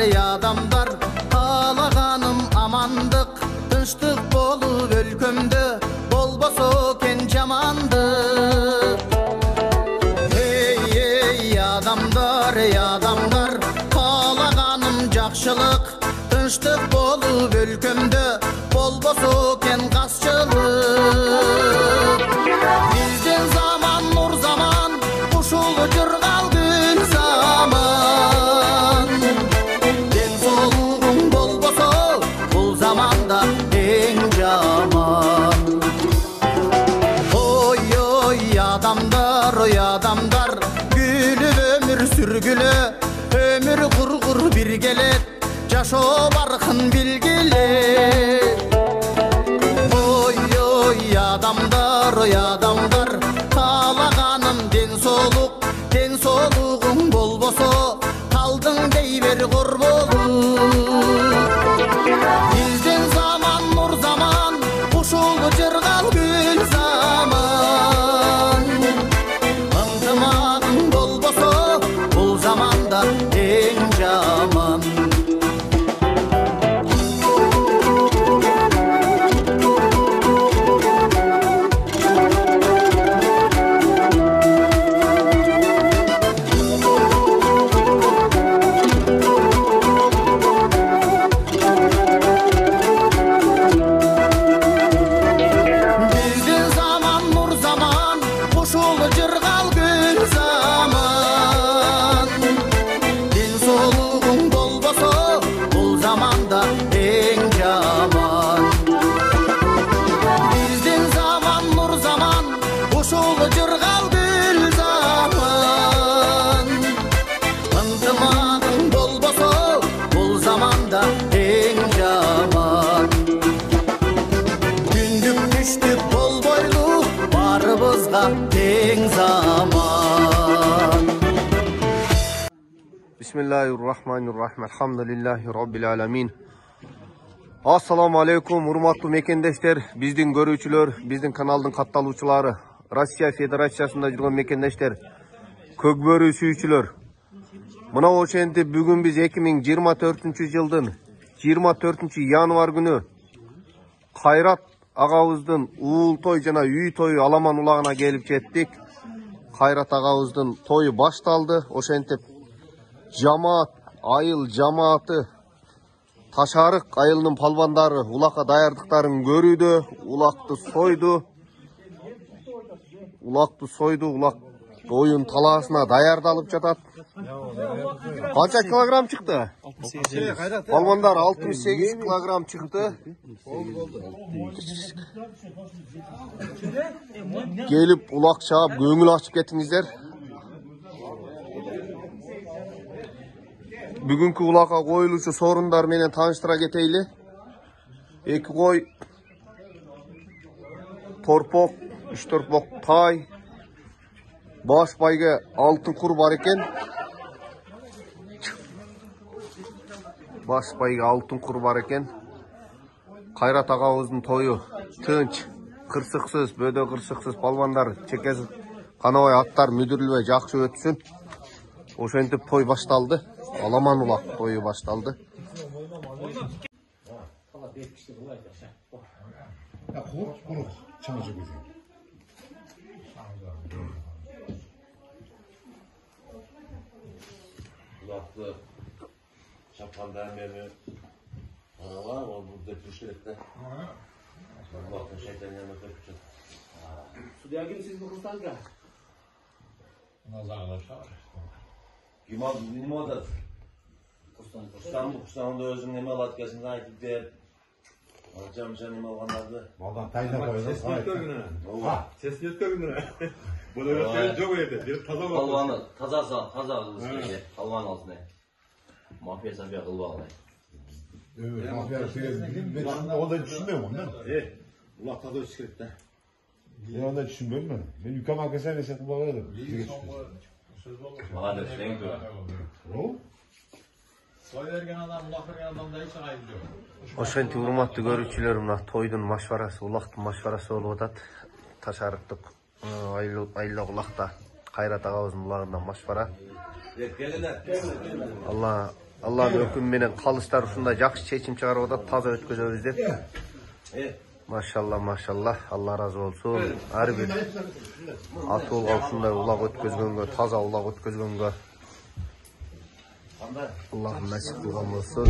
ey adamlar, kalağanım amandık, tınçtık bolup өлkөmdө, bolboso ken jamandık. Ey adamlar, kalağanım jakşılık, tınçtık bolup өлkөmdө, bolboso ken kasçılık. Bizden zaman nur zaman, ушул жыргал гүл zaman. Den soluğun bolboso, bul zamanda eң jaman. Oy adamlar, gülüp ömür sürgülü, ömür qurgur bir gelet, жашоо баркын билгиле. Oy adamlar, kalağanım den soluğun bolboso, kaldың dей бер кор болуп. Bizden zaman nur zaman, ушул жыргал gül zaman. Ыңтымагың болбосо, бул заманда эң жаман. Bismillahirrahmanirrahim. Elhamdülillahi Rabbil alamin. Assalamu alaikum, urmatlı mekendештер, биздин көрүүчүлөр, биздин каналдын катталуучулары, Россия Федерациясында жүргөн мекендештер, көкбөрү сүйүүчүлөр. Мына ошентип бүгүн биз 2024-жылдын 24-январ күнү Кайрат агабыздын уул той жана үй тою аламан улагына келип жеттик. Кайрат агабыздын тою башталды. Ошентип жамаат, айыл жамааты, Ташарык айылынын палбандары улакка даярдыктарын көрүүдө, улакты сойду, улак оюн талаасына даярдалып жатат. Канча килограмм чыкты? Палбандар 68 килограмм чыкты. Келип улак чаап, көңүл ачып кетиңиздер. Бүгүнкү улакка коюлуучу сорундар менен тааныштыра кетейли. 2 кой, торпок, 3 торпок тай, баш байга алтын кур бар экен. Кайрат агабыздын тою тынч, кырсыксыз, бөдө кырсыксыз, палбандар чекеси канабай, аттар мүдүрүлбөй жакшы өтсүн. Ошентип той башталды. Аламан улак тою башталды. Улакты чапкандан бери аналар ол бузда түшүрөттө. Улактын шайтанына көчүп. Судья ким сиз Кыргызстанга? Назаров шаар. Нема атат? Кыргызстанда өзүң неме алат экенсиң, айтып бер. Жам неме алгандарды. Балдан тайнап койдуң. Сесин өткөргүнү. Бул жок эле, бир таза болот. Палваны таза кылып келе. Палван алдына. Мафия сабия кылып алгай. Мафия мен ондай түшүнбөйм онда. Улак таза өтүш керек да. Мен ондай түшүнбөйм мен. Мен үкөм акасан эсеп кылбак элем. Мага да тең тура. Той берген адам, улак берген адамда эч кайсы жок. Ошентип урматтуу көрүүчүлөр, мына тойдун машварасы, улактын машварасы болуп атат. Ташарыктык айылда улакта Кайрат агабыздын улагында машвара. Алла Allah'ın hükmünden kalışlar uşunda jakşı çeçim çıkarıp da taza ötközöbüz dep. Maşallah maşallah. Allah razı olsun. Her bir atı olgan uşunday ulak ötközgөнгө, taza ulak ötközgөнгө Allah'ım nasip kılgan bolsun.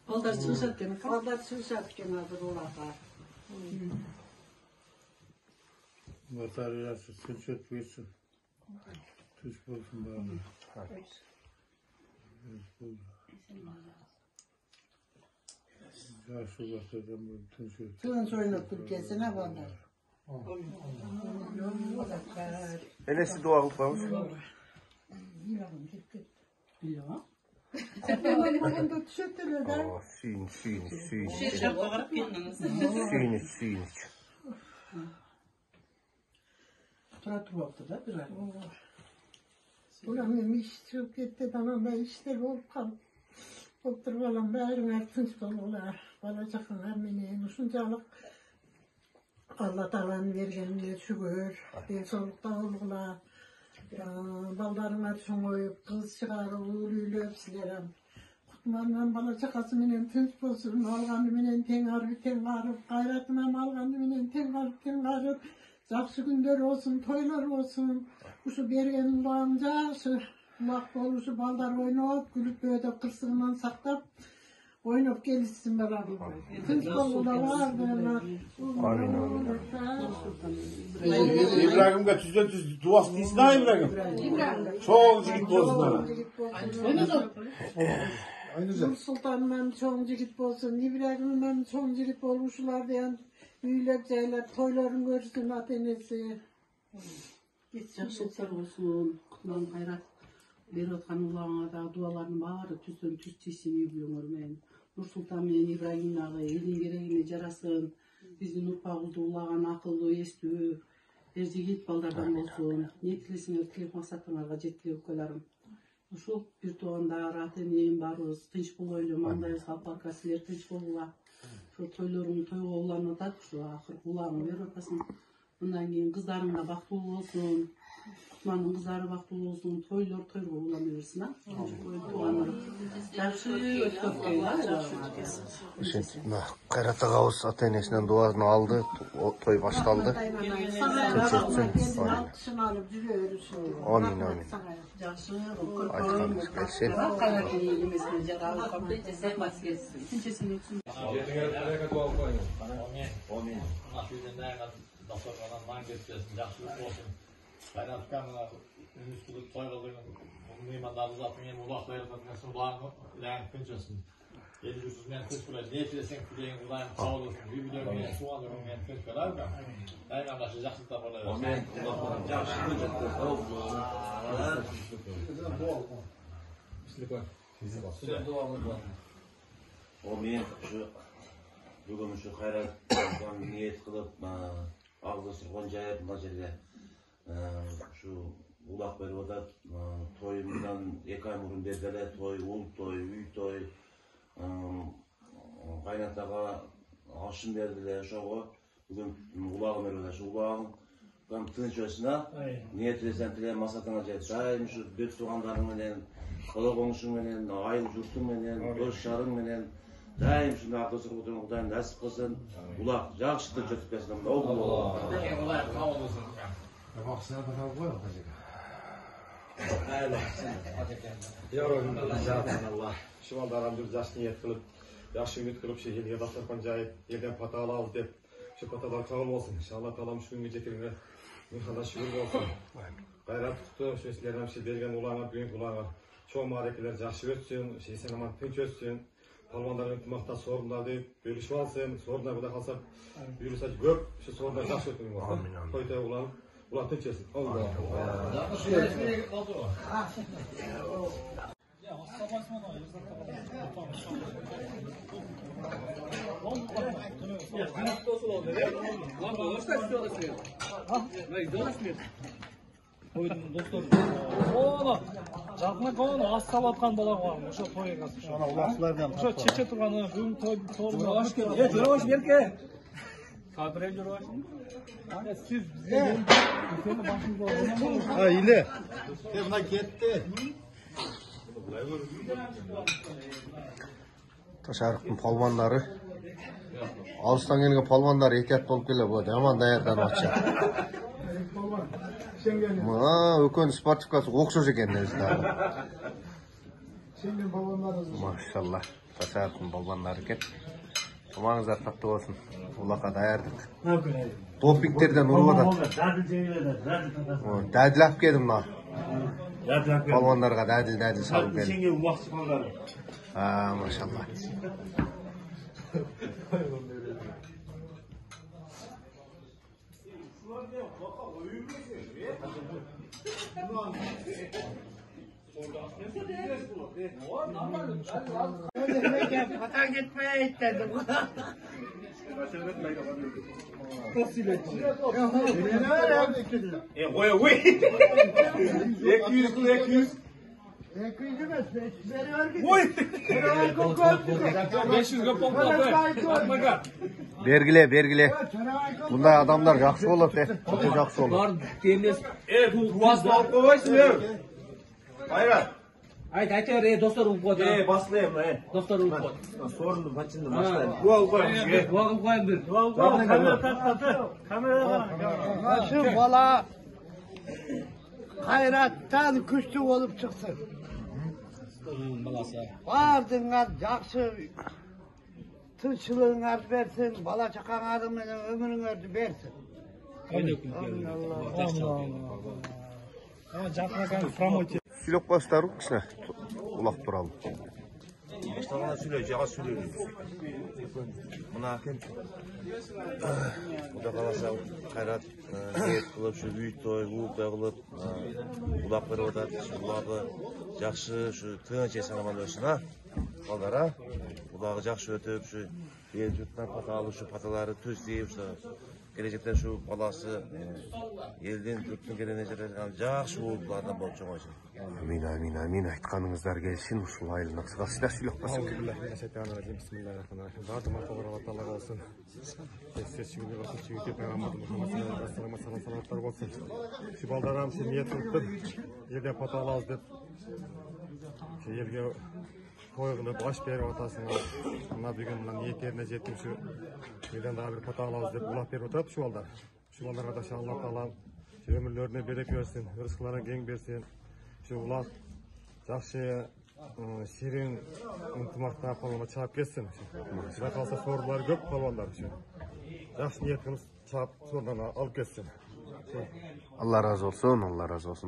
Balдар çıkışat gene hazır olaka. Bataryası sıçrat versin. Tuş bulsun bana. Ya şu bakırdan bu tuş. Tığın soyunup Türkiye'sine Balдар. Enesi dua kılıp kalmış. Yok. Ben de tüşettiler de. Suyun. Suyun. Turat oldu da bir ay. Ulan benim iş çok gitti, tamam da işler olup kalıp. Doktor balam bäriňär tınç bolurlar. Balacaklar meni uşunçalyk Allah Taala'nın bergenine şükür. Densolukda bolurlar. Baldaryňar şoňoýup kız çygaryp öýlep silerim. Kutmandan balacakasy menen tınç bolsun. Algany menen teň garyp, gaýratymam algany menen teň garyp. Jakşı günler olsun, toylar olsun. Uşu bergen ulağın jakşı. Ulak boluşu baldar oynap, gülüp böyle kırsığından saktap oynap gelişsin beraber. Tınç bolurlar var. İbrahim'e tüz duas değilsin ha İbrahim. Çok jigit bolsun bana. Nur Sultan'dan çoğun jigit bolsun, İbrahim'den çoğun jigit bolmuşlar diyen üylep jaylar, toyların görsün atenesi. Жақсылықтар болсын, құтынан қайрат беріп отқан уларыңа да дуалардың бары түзден түз тиісін үйбүйіңермен. Нұрсұлтан мен Ибрагим ағай елдің керегіне жарасын, біздің ұрпағымызды улаған ақылды естүү, жигит балдардан болсын. Не тілесіңер, тілек мақсаттарыңарға жеткіле өккөларым. Ушул бир туугандар, ата-энем барыбыз тынч болойлу, мындай салпарка силер тынч болула. Ошо тойлоруң тойго уланып атат, ошо акыркы улагыңды берип атасың. Bundan keyin kızların da baktulu olsun, Kutmanın kızları baktulu olsun, toylar toyga ulanı versin ha. Жақсы ötközgöy ha. Kayrat ağabey ata-enesinden duasını aldı. O toy başlandı. Amin. Жақсы. Aytkanımız gelsin. Kayrat eylemesine jaralı kapıyla sevmez gelsin. Tinçesini ötsün. Amin. Doktorlardan geçeceğiz, yaxşılık olsun. Kaynatkan üstülük toyladığı meymanları zaten yeni ulaklayırdan nesin ulağını ilan kınçasın. 700 men kız kule, ne etiresen küleyin ulayın kavulursun. Bir milyon men, soğan ürün men kız kılar mı? Aynen başı yaxşılık da bana versin. Amin. Yaxşılık Amin. Bugün şu hayratdan niyet kılıp ağzı sırgın jayıp mına жерге şu ulak berip atat toyumdan 2 ay murun berdi toy, ul toy, uy toy kaynataga aşın berdiler şogo bugün ulagı berip atat şu ulagın tam tınç ösüne niyet etsem tile masatyna jayıp daim şu bek tuğandarың menen kola koңuşuң menen айыл журтуң менен дос шарың менен daim şunda akılsız olduğum Kudayım nasip kılsın. Ulak jakşıkta çötüp gelsin. Oldu mu? Allah. Şu anda aramdır jaşlı niyet kılıp, yaxşı ümit kılıp şey elge dasturxan jayıp, elden patalı alıp dep, şu patalar kabul olsun. İnşallah Taalam şu günge jetirine mihanda şükür bolsun. Gayrat tuttu, şu sizlerden şey bergen ulağına, büyük ulağına. Çoğu marekeler jakşı ötsün, şey sen aman tınç ötsün. Palvanların ıntımaqta sorunlardı bölüşüp alsın, sorunlar bu da kalsa buyursa köp, şu sorunlar jakşı ötün bolsun. Amin. Toy toy ulan tınç etsin. Тойдың достор. Оны жақына қойын асталатқан бала бар. Ошо тойға қатысып. Ана улашлардан. Ошо чече турганы бүгүн той торуна. Жорош берке. Кабирел жорош. Ана сиз бизге сени башыңызга. Иле. Мына кетти. Ташарықтың палвандары. Алыстан келген палвандар екет болып келе болады. Аман даярданып атшы. Өкөн спортивкасы оқшош екен өзі. Машалла. Ташарықтың палвандары екен. Тамағыңыздар татты болсын. Улаққа даярдық. Допингтерден ұрып атады. Дәділ алып келдім мына. Палвандарға дәділ салып келдім. Машалла. Patan gitmeye istedim. Koy koy. 200 kilo 200. 500 полка. Бергіле. Бұндай адамдар жақсы болады. Өте жақсы болады. Туасты алып қойсыңдар. Қайрат. Айтыр, достар ұлып қойды. Басылайым. Достар ұлып қойды. Сорынды бачынды басылайым. Дуа қойым. Уағым қойым бір. Şu bala hayrattan güçlü olup çıksın. Ardından jakşı tınçılığın versin, bala çakan adamın ömrün versin. Сүйлеп қойсыздар кішіне ұлақ туралы. Баштағанда сөйлей, жаға сөйлейді. Мына әкем Құда қаласа қайрат ниет қылып, үй той, қылып, ұлақ беріп отады. Ұлағы жақсы, тыңынше санамал өсін, қалдара. Ұлағы жақсы өтіп, ел жұрттан пата алып, паталары төз дейіп, келешектен баласы елден жұрттың келene жаратқан жақсы болып адам болып жоғайсын. Амин. Айтқаныңыздар келсін, ұшыл айлын ақсығасыда сөйлеп қасын. Бисмиллахиррахманиррахим. Барды мақтабар Аллах болсын. Сесшігінде болсын, шегеке пайғамбардың Мұхаммад саламаттар болсын. Балдарам сен ниет қылып, елден пата алабыз деп, елге қойғылып, аш беріп атасың. Мына бүгін ниеттеріне жеттім, елден дағы бір пата алабыз деп ұлақ беріп отырады şu балдар. Şu балдарға да Алла Тағала өмірлеріне береке берсін, рызқыларына кең берсін. Şu ұлақ жақсы ширин ынтымақта палванға чағып кетсін. Шыра қалса сорлары көп палвандар. Жақсы ниет қылып чағып сорларына алып кетсін. Алла разы olsun.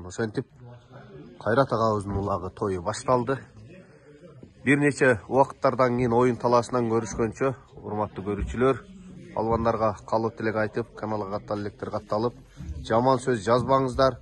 Ошентип Қайрат ағабыздың улағы тойы башталды. Bir neçe уақыттардан кейін ойын таласынан көрішкөнчө, урматтуу көрүүчүлөр, палвандарға қалып тілек айтып, каналға катталып, жаман сөз жазбаңыздар.